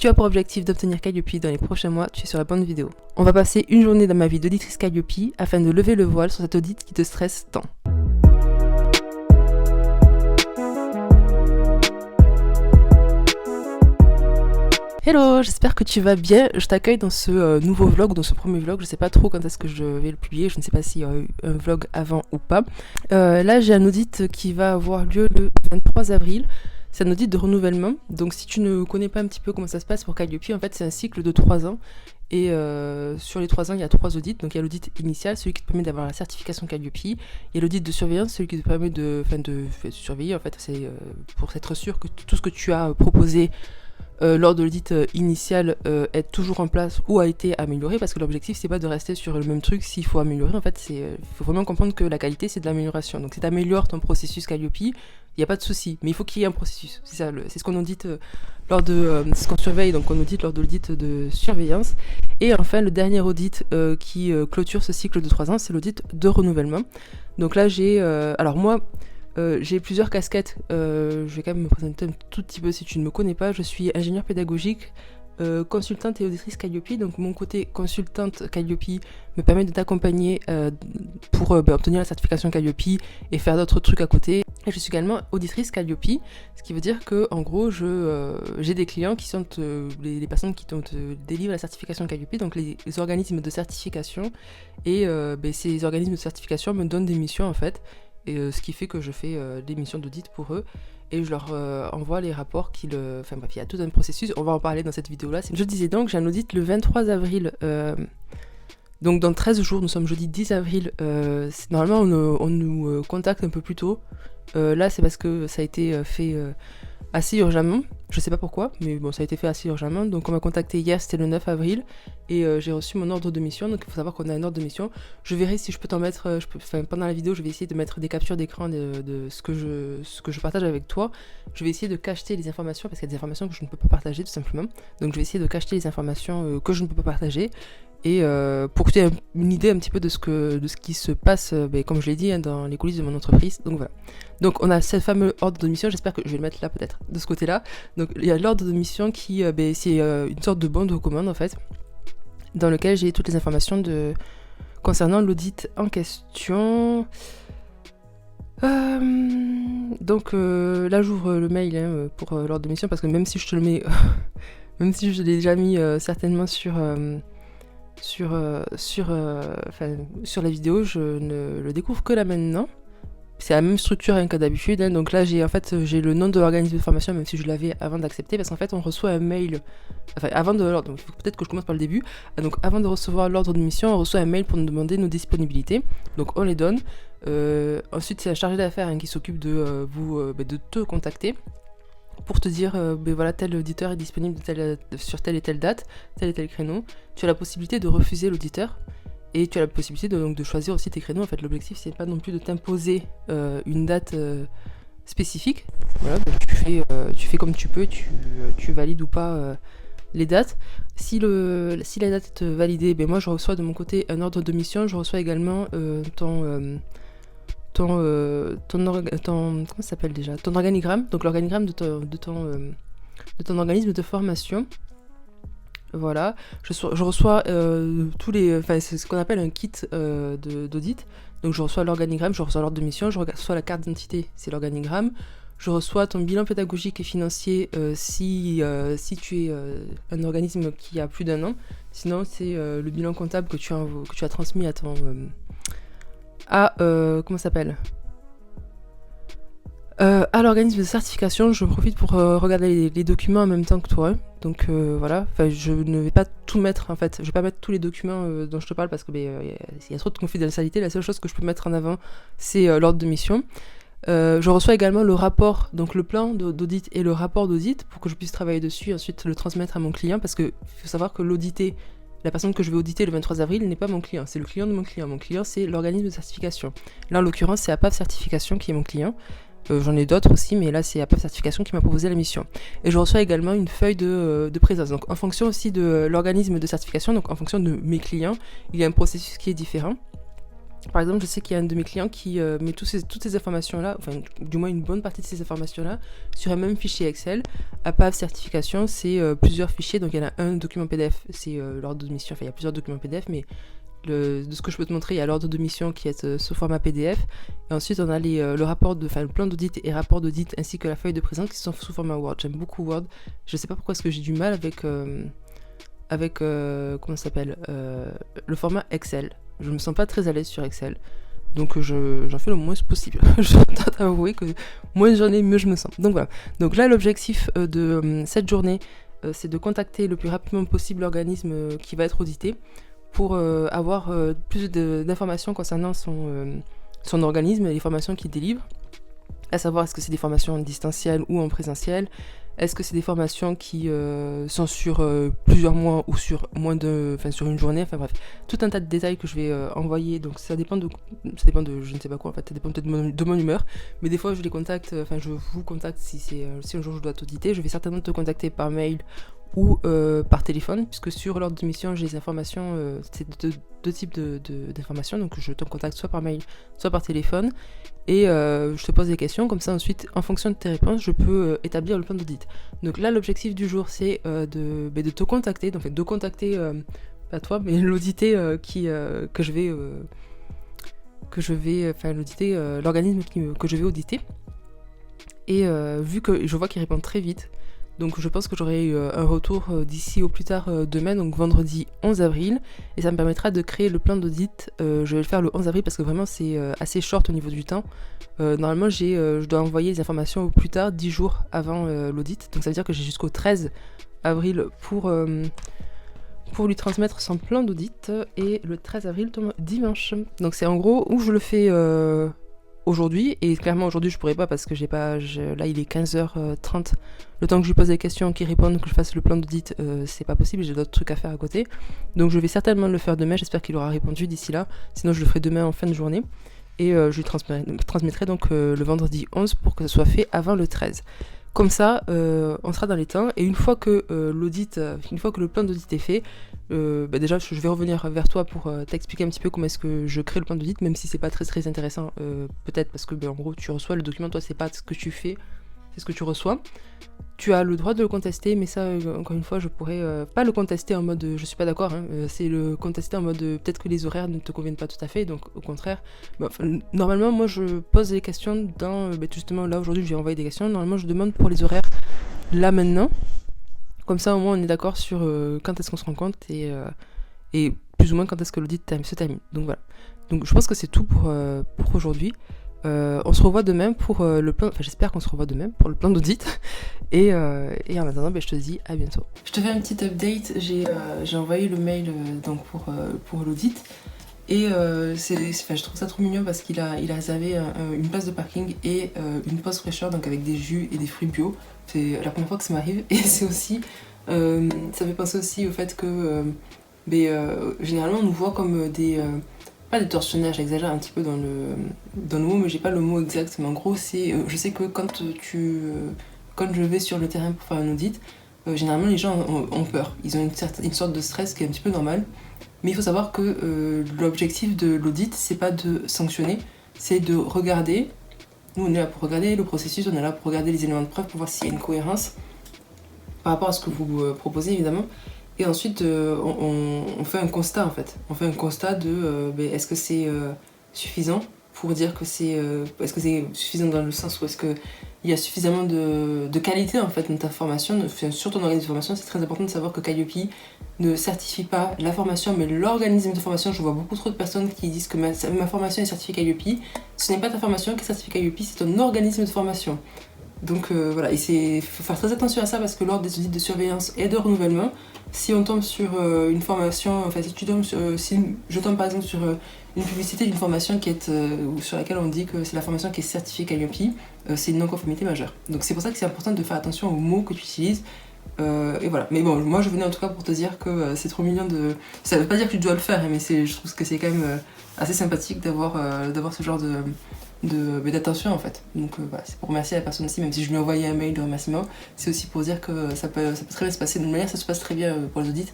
Tu as pour objectif d'obtenir Calliope dans les prochains mois, tu es sur la bonne vidéo. On va passer une journée dans ma vie d'auditrice Calliope afin de lever le voile sur cet audit qui te stresse tant. Hello, j'espère que tu vas bien. Je t'accueille dans ce nouveau vlog, dans ce premier vlog. Je sais pas trop quand est-ce que je vais le publier. Je ne sais pas s'il y a eu un vlog avant ou pas. Là, j'ai un audit qui va avoir lieu le 23 avril. C'est un audit de renouvellement. Donc, si tu ne connais pas un petit peu comment ça se passe pour Calliope, en fait, c'est un cycle de 3 ans. Et sur les 3 ans, il y a 3 audits. Donc, il y a l'audit initial, celui qui te permet d'avoir la certification Calliope. Il y a l'audit de surveillance, celui qui te permet de surveiller. En fait, c'est pour être sûr que tout ce que tu as proposé lors de l'audit initial est toujours en place ou a été amélioré, parce que l'objectif c'est pas de rester sur le même truc s'il faut améliorer. En fait, il faut vraiment comprendre que la qualité c'est de l'amélioration. Donc si tu améliores ton processus Calliope, il n'y a pas de souci, mais il faut qu'il y ait un processus. C'est ça, c'est ce qu'on audite lors de ce qu'on surveille, donc on audite lors de l'audit de surveillance. Et enfin, le dernier audit qui clôture ce cycle de 3 ans, c'est l'audit de renouvellement. Donc là, alors moi, j'ai plusieurs casquettes. Je vais quand même me présenter un tout petit peu si tu ne me connais pas. Je suis ingénieure pédagogique, consultante et auditrice Calliope. Donc mon côté consultante Calliope me permet de t'accompagner pour obtenir la certification Calliope et faire d'autres trucs à côté. Et je suis également auditrice Calliope, ce qui veut dire que en gros j'ai des clients qui sont les personnes qui te délivrent la certification Calliope, donc les organismes de certification. Et ces organismes de certification me donnent des missions en fait. Et ce qui fait que je fais des missions d'audit pour eux et je leur envoie les rapports enfin bref, il y a tout un processus, on va en parler dans cette vidéo là. Je disais donc, j'ai un audit le 23 avril, donc dans 13 jours, nous sommes jeudi 10 avril. Normalement on nous contacte un peu plus tôt, là c'est parce que ça a été fait assez urgemment, je sais pas pourquoi, mais bon, ça a été fait assez urgemment. Donc on m'a contacté hier, c'était le 9 avril, et j'ai reçu mon ordre de mission. Donc il faut savoir qu'on a un ordre de mission. Je verrai si je peux t'en mettre, pendant la vidéo, je vais essayer de mettre des captures d'écran de ce que je partage avec toi. Je vais essayer de cacheter les informations, parce qu'il y a des informations que je ne peux pas partager tout simplement. Donc je vais essayer de cacheter les informations que je ne peux pas partager. Et pour que tu aies une idée un petit peu de ce qui se passe, comme je l'ai dit, dans les coulisses de mon entreprise. Donc voilà. Donc on a ce fameux ordre de mission, j'espère que je vais le mettre là peut-être, de ce côté-là. Donc il y a l'ordre de mission qui, c'est une sorte de bon de commande en fait, dans lequel j'ai toutes les informations concernant l'audit en question. Donc là j'ouvre le mail pour l'ordre de mission, parce que même si je te le mets, même si je l'ai déjà mis certainement sur la vidéo, je ne le découvre que là maintenant. C'est la même structure que d'habitude, hein. Donc là j'ai le nom de l'organisme de formation, même si je l'avais avant d'accepter, parce qu'en fait on reçoit un mail, donc il faut peut-être que je commence par le début. Donc avant de recevoir l'ordre de mission, on reçoit un mail pour nous demander nos disponibilités, donc on les donne. Ensuite c'est la chargée d'affaires qui s'occupe de de te contacter pour te dire voilà, tel auditeur est disponible sur telle et telle date, tel et tel créneau. Tu as la possibilité de refuser l'auditeur et tu as la possibilité de choisir aussi tes créneaux. En fait, l'objectif c'est pas non plus de t'imposer une date spécifique. Voilà, donc tu fais comme tu peux, tu valides ou pas les dates. Si la date est validée, moi je reçois de mon côté un ordre de mission. Je reçois également ton comment ça s'appelle déjà, ton organigramme, donc l'organigramme de ton organisme de formation. Voilà, je reçois c'est ce qu'on appelle un kit d'audit. Donc je reçois l'organigramme, je reçois l'ordre de mission, je reçois la carte d'identité, c'est l'organigramme. Je reçois ton bilan pédagogique et financier si tu es un organisme qui a plus d'1 an. Sinon c'est le bilan comptable que tu as transmis à ton comment ça s'appelle, à l'organisme de certification. Je profite pour regarder les documents en même temps que toi, donc voilà, je ne vais pas tout mettre en fait, je vais pas mettre tous les documents dont je te parle, parce que y a trop de confidentialité. La seule chose que je peux mettre en avant, c'est l'ordre de mission. Je reçois également le rapport, donc le plan d'audit et le rapport d'audit, pour que je puisse travailler dessus et ensuite le transmettre à mon client, parce que faut savoir que la personne que je vais auditer le 23 avril n'est pas mon client, c'est le client de mon client. Mon client, c'est l'organisme de certification. Là, en l'occurrence, c'est APAV Certification qui est mon client. J'en ai d'autres aussi, mais là, c'est APAV Certification qui m'a proposé la mission. Et je reçois également une feuille de présence. Donc, en fonction aussi de l'organisme de certification, donc en fonction de mes clients, il y a un processus qui est différent. Par exemple, je sais qu'il y a un de mes clients qui met toutes ces informations-là, enfin du moins une bonne partie de ces informations-là, sur un même fichier Excel. À PAV certification, c'est plusieurs fichiers, donc il y en a un document PDF, c'est l'ordre de mission, enfin il y a plusieurs documents PDF, mais de ce que je peux te montrer, il y a l'ordre de mission qui est sous format PDF, et ensuite on a le plan d'audit et rapport d'audit, ainsi que la feuille de présence qui sont sous format Word. J'aime beaucoup Word, je sais pas pourquoi est-ce que j'ai du mal avec comment ça s'appelle, le format Excel. Je me sens pas très à l'aise sur Excel, donc j'en fais le moins possible. Je dois t'avouer que moins j'en ai, mieux je me sens. Donc voilà. Donc là, l'objectif de cette journée, c'est de contacter le plus rapidement possible l'organisme qui va être audité pour avoir plus d'informations concernant son organisme et les formations qu'il délivre. À savoir, est-ce que c'est des formations en distanciel ou en présentiel? Est-ce que c'est des formations qui sont sur plusieurs mois ou sur sur une journée? Enfin bref, tout un tas de détails que je vais envoyer. Donc ça dépend de je ne sais pas quoi en fait. Ça dépend peut-être de mon humeur. Mais des fois je les contacte. Je vous contacte si un jour je dois t'auditer. Je vais certainement te contacter par mail ou par téléphone, puisque sur l'ordre de mission j'ai les informations, c'est deux types d'informations, donc je te contacte soit par mail, soit par téléphone, et je te pose des questions, comme ça ensuite, en fonction de tes réponses, je peux établir le plan d'audit. Donc là, l'objectif du jour, c'est de te contacter, donc de contacter, pas toi, mais l'audité que je vais l'auditer, l'organisme que je vais auditer, et vu que je vois qu'il répond très vite, donc je pense que j'aurai eu un retour d'ici au plus tard demain, donc vendredi 11 avril, et ça me permettra de créer le plan d'audit. Je vais le faire le 11 avril parce que vraiment c'est assez short au niveau du temps. Normalement je dois envoyer les informations au plus tard 10 jours avant l'audit, donc ça veut dire que j'ai jusqu'au 13 avril pour lui transmettre son plan d'audit, et le 13 avril tombe dimanche. Donc c'est en gros où je le fais aujourd'hui, et clairement aujourd'hui je pourrais pas parce que là il est 15h30, le temps que je lui pose des questions, qu'il réponde, que je fasse le plan d'audit, c'est pas possible, j'ai d'autres trucs à faire à côté, donc je vais certainement le faire demain, j'espère qu'il aura répondu d'ici là, sinon je le ferai demain en fin de journée, et je lui transmettrai donc le vendredi 11 pour que ce soit fait avant le 13. Comme ça, on sera dans les temps, et une fois que le plan d'audit est fait, déjà je vais revenir vers toi pour t'expliquer un petit peu comment est-ce que je crée le plan d'audit, même si c'est pas très très intéressant, peut-être parce que en gros tu reçois le document, toi c'est pas ce que tu fais, c'est ce que tu reçois. Tu as le droit de le contester, mais ça, encore une fois, je pourrais pas le contester en mode je suis pas d'accord, hein, c'est le contester en mode peut-être que les horaires ne te conviennent pas tout à fait, donc au contraire. Normalement, moi je pose des questions justement là aujourd'hui, je vais envoyer des questions. Normalement, je demande pour les horaires là maintenant. Comme ça, au moins, on est d'accord sur quand est-ce qu'on se rencontre et plus ou moins quand est-ce que l'audit se termine. Donc voilà. Donc je pense que c'est tout pour aujourd'hui. On se revoit demain pour le plan... Enfin, j'espère qu'on se revoit demain pour le plan d'audit. Et en attendant, je te dis à bientôt. Je te fais une petite update. J'ai envoyé le mail pour l'audit. Et je trouve ça trop mignon parce qu'il a réservé une place de parking et une pause fraîcheur, donc avec des jus et des fruits bio. C'est la première fois que ça m'arrive. Et c'est aussi... ça me fait penser aussi au fait que... généralement, on nous voit comme pas des tortionnaires, j'exagère un petit peu dans le mot, mais j'ai pas le mot exact. Mais en gros, je sais que quand je vais sur le terrain pour faire un audit, généralement les gens ont peur. Ils ont une sorte de stress qui est un petit peu normal. Mais il faut savoir que l'objectif de l'audit, c'est pas de sanctionner, c'est de regarder. Nous, on est là pour regarder le processus, on est là pour regarder les éléments de preuve pour voir s'il y a une cohérence par rapport à ce que vous proposez, évidemment. Et ensuite, on fait un constat, en fait. On fait un constat de est-ce que c'est suffisant pour dire que est-ce que c'est suffisant dans le sens où est-ce qu'il y a suffisamment de qualité, en fait, dans ta formation, sur ton organisme de formation. C'est très important de savoir que Calliope ne certifie pas la formation, mais l'organisme de formation. Je vois beaucoup trop de personnes qui disent que ma formation est certifiée Calliope. Ce n'est pas ta formation qui est certifiée Calliope, c'est ton organisme de formation. Donc voilà, et il faut faire très attention à ça parce que lors des audits de surveillance et de renouvellement, si on tombe sur une formation, enfin si je tombe par exemple sur une publicité d'une formation qui est sur laquelle on dit que c'est la formation qui est certifiée Calliope, c'est une non-conformité majeure. Donc c'est pour ça que c'est important de faire attention aux mots que tu utilises. Et voilà. Mais bon, moi je venais en tout cas pour te dire que c'est trop mignon de... Ça veut pas dire que tu dois le faire, mais je trouve que c'est quand même assez sympathique d'avoir ce genre d'attention en fait. Donc voilà, c'est pour remercier la personne aussi, même si je lui ai envoyé un mail de remerciement, c'est aussi pour dire que ça peut très bien se passer. De toute manière, ça se passe très bien pour les audits.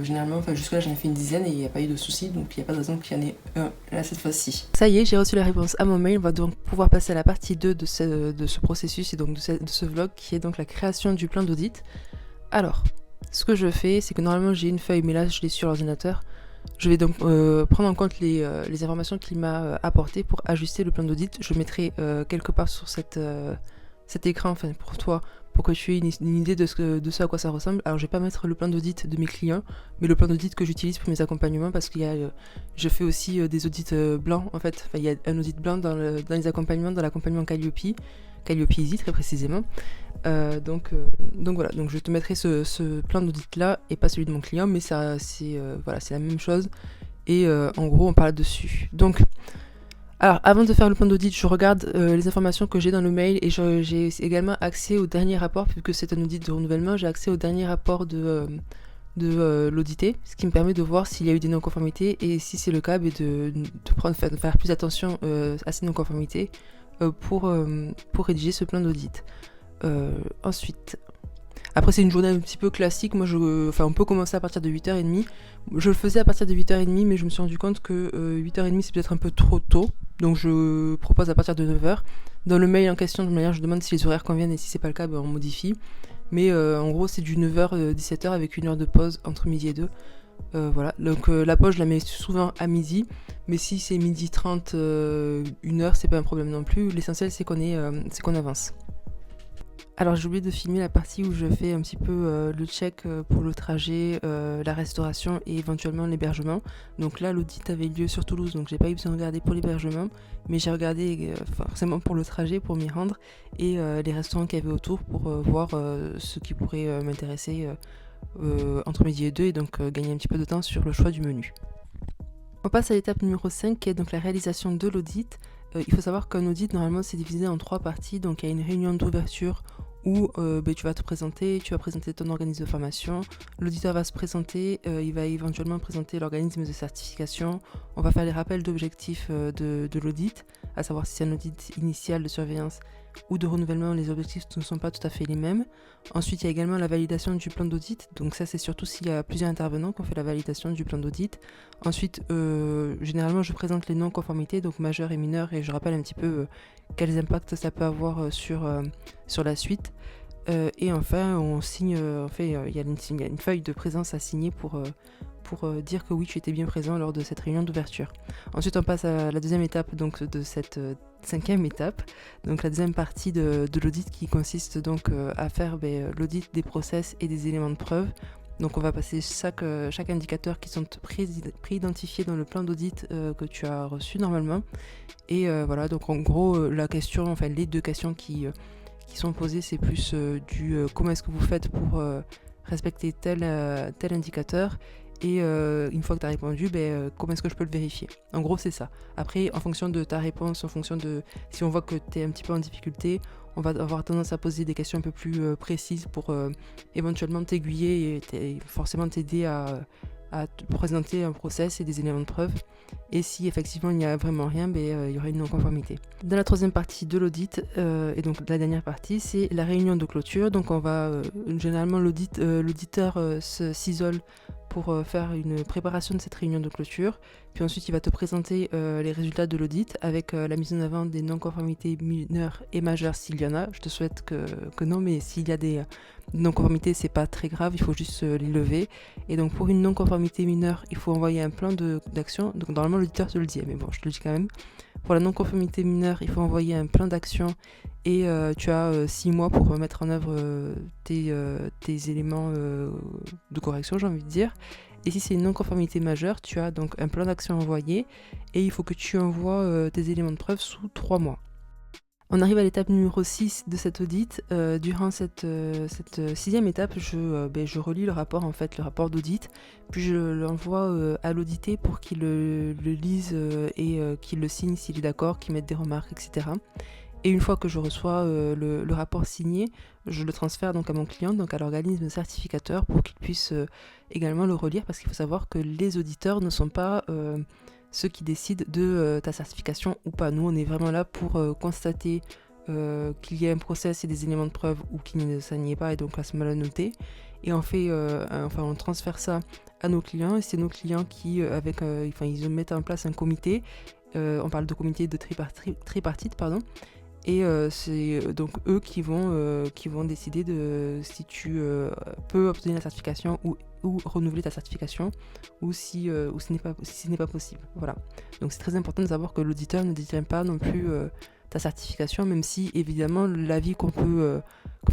Généralement, enfin jusque-là j'en ai fait une dizaine et il n'y a pas eu de soucis, donc il n'y a pas de raison qu'il y en ait un là cette fois-ci. Ça y est, j'ai reçu la réponse à mon mail, on va donc pouvoir passer à la partie 2 de ce processus et donc de ce vlog qui est donc la création du plan d'audit. Alors, ce que je fais, c'est que normalement j'ai une feuille, mais là je l'ai sur l'ordinateur. Je vais donc prendre en compte les informations qu'il m'a apportées pour ajuster le plan d'audit. Je mettrai quelque part sur cet écran, enfin pour toi, pour que tu aies une idée de ce à quoi ça ressemble. Alors je vais pas mettre le plan d'audit de mes clients, mais le plan d'audit que j'utilise pour mes accompagnements, parce qu'il y a, je fais aussi des audits blancs en fait. Enfin, il y a un audit blanc dans les accompagnements, dans l'accompagnement Calliope Easy très précisément. Donc voilà, donc je te mettrai ce plan d'audit là et pas celui de mon client, mais ça c'est la même chose et en gros on parle dessus. Donc alors, avant de faire le plan d'audit, je regarde les informations que j'ai dans le mail et j'ai également accès au dernier rapport, puisque c'est un audit de renouvellement, j'ai accès au dernier rapport de l'audité, ce qui me permet de voir s'il y a eu des non-conformités et si c'est le cas, de faire plus attention à ces non-conformités pour rédiger ce plan d'audit. Ensuite, après c'est une journée un petit peu classique, on peut commencer à partir de 8h30. Je le faisais à partir de 8h30, mais je me suis rendu compte que 8h30 c'est peut-être un peu trop tôt, donc je propose à partir de 9h. Dans le mail en question, de manière, je demande si les horaires conviennent et si c'est pas le cas, on modifie. Mais en gros c'est du 9h 17h avec une heure de pause entre midi et 2. Voilà, donc la pause je la mets souvent à midi, mais si c'est midi 30, 1h, c'est pas un problème non plus. L'essentiel c'est qu'on avance. Alors j'ai oublié de filmer la partie où je fais un petit peu le check pour le trajet, la restauration et éventuellement l'hébergement. Donc là l'audit avait lieu sur Toulouse, donc j'ai pas eu besoin de regarder pour l'hébergement, mais j'ai regardé forcément pour le trajet, pour m'y rendre, et les restaurants qu'il y avait autour pour voir ce qui pourrait m'intéresser entre midi et 2 et donc gagner un petit peu de temps sur le choix du menu. On passe à l'étape numéro 5 qui est donc la réalisation de l'audit. Il faut savoir qu'un audit normalement c'est divisé en 3 parties, donc il y a une réunion d'ouverture où tu vas présenter ton organisme de formation, l'auditeur va se présenter, il va éventuellement présenter l'organisme de certification, on va faire les rappels d'objectifs de l'audit, à savoir si c'est un audit initial de surveillance ou de renouvellement, les objectifs ne sont pas tout à fait les mêmes. Ensuite, il y a également la validation du plan d'audit, donc ça c'est surtout s'il y a plusieurs intervenants qu'on fait la validation du plan d'audit. Ensuite, généralement je présente les non-conformités, donc majeures et mineures, et je rappelle un petit peu quels impacts ça peut avoir sur la suite. Et enfin, on signe, il y a une feuille de présence à signer pour dire que oui, tu étais bien présent lors de cette réunion d'ouverture. Ensuite, on passe à la deuxième étape donc, de cette 5e étape, donc la deuxième partie de l'audit qui consiste donc à faire l'audit des process et des éléments de preuve. Donc on va passer chaque indicateur qui sont pré-identifiés dans le plan d'audit que tu as reçu normalement. Et voilà, donc en gros, les deux questions qui sont posées, c'est plus comment est-ce que vous faites pour respecter tel indicateur, et une fois que tu as répondu, comment est-ce que je peux le vérifier. En gros, c'est ça. Après, en fonction de ta réponse, en fonction de si on voit que tu es un petit peu en difficulté, on va avoir tendance à poser des questions un peu plus précises pour éventuellement t'aiguiller et forcément t'aider à te présenter un process et des éléments de preuve. Et si effectivement il n'y a vraiment rien, il y aura une non-conformité. Dans la troisième partie de l'audit, et donc la dernière partie, c'est la réunion de clôture. Donc on va généralement l'auditeur s'isole pour faire une préparation de cette réunion de clôture. Puis ensuite il va te présenter les résultats de l'audit avec la mise en avant des non-conformités mineures et majeures s'il y en a. Je te souhaite que non, mais s'il y a des non-conformités, c'est pas très grave, il faut juste les lever. Et donc pour une non-conformité mineure, il faut envoyer un plan d'action. Donc normalement l'auditeur te le dit, mais bon, je te le dis quand même. Pour la non-conformité mineure, il faut envoyer un plan d'action et tu as 6 mois pour mettre en œuvre tes éléments de correction, j'ai envie de dire. Et si c'est une non-conformité majeure, tu as donc un plan d'action envoyé et il faut que tu envoies tes éléments de preuve sous 3 mois. On arrive à l'étape numéro 6 de cet audit. Durant cette 6e étape, je relis le rapport d'audit, puis je l'envoie à l'audité pour qu'il le lise et qu'il le signe s'il est d'accord, qu'il mette des remarques, etc. Et une fois que je reçois le rapport signé, je le transfère donc à mon client, donc à l'organisme certificateur, pour qu'il puisse également le relire, parce qu'il faut savoir que les auditeurs ne sont pas ceux qui décident de ta certification ou pas. Nous, on est vraiment là pour constater qu'il y a un process et des éléments de preuve ou qu'il ne s'en y est pas, et donc à ce moment-là noter. et on fait, on transfère ça à nos clients, et c'est nos clients qui, ils mettent en place un comité. On parle de comité de tripartite, pardon. Et c'est donc eux qui vont décider de si tu peux obtenir la certification ou renouveler ta certification, ou si ce n'est pas possible. Voilà. Donc c'est très important de savoir que l'auditeur ne détient pas non plus ta certification, même si évidemment l'avis qu'on peut,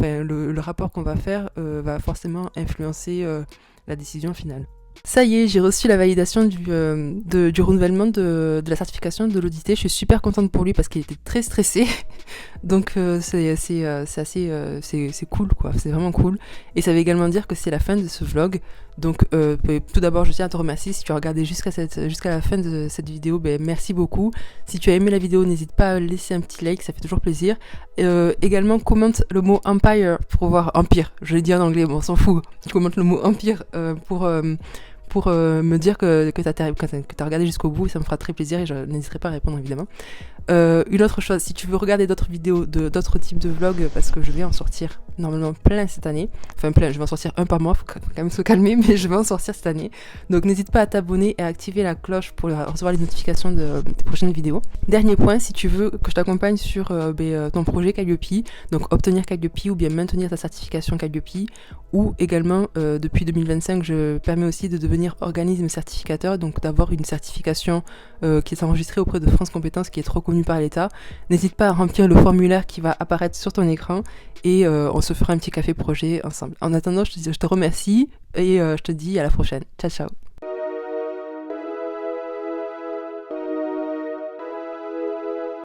le rapport qu'on va faire va forcément influencer la décision finale. Ça y est, j'ai reçu la validation du renouvellement de la certification de l'audité. Je suis super contente pour lui parce qu'il était très stressé. Donc c'est cool, quoi. C'est vraiment cool. Et ça veut également dire que c'est la fin de ce vlog. Donc tout d'abord, je tiens à te remercier. Si tu as regardé jusqu'à la fin de cette vidéo, merci beaucoup. Si tu as aimé la vidéo, n'hésite pas à laisser un petit like, ça fait toujours plaisir. Également, commente le mot Empire pour voir Empire. Je l'ai dit en anglais, bon, on s'en fout. Commente le mot Empire pour me dire que tu as regardé jusqu'au bout, ça me fera très plaisir et je n'hésiterai pas à répondre évidemment. Une autre chose, si tu veux regarder d'autres vidéos d'autres types de vlogs, parce que je vais en sortir normalement plein cette année, je vais en sortir un par mois, faut quand même se calmer, mais je vais en sortir cette année. Donc n'hésite pas à t'abonner et à activer la cloche pour recevoir les notifications des prochaines vidéos. Dernier point, si tu veux que je t'accompagne sur ton projet Calliope, donc obtenir Calliope ou bien maintenir ta certification Calliope, ou également depuis 2025, je permets aussi de devenir organisme certificateur, donc d'avoir une certification qui est enregistrée auprès de France Compétences, qui est reconnue par l'État. N'hésite pas à remplir le formulaire qui va apparaître sur ton écran et on se fera un petit café projet ensemble. En attendant, je te remercie et je te dis à la prochaine. Ciao, ciao.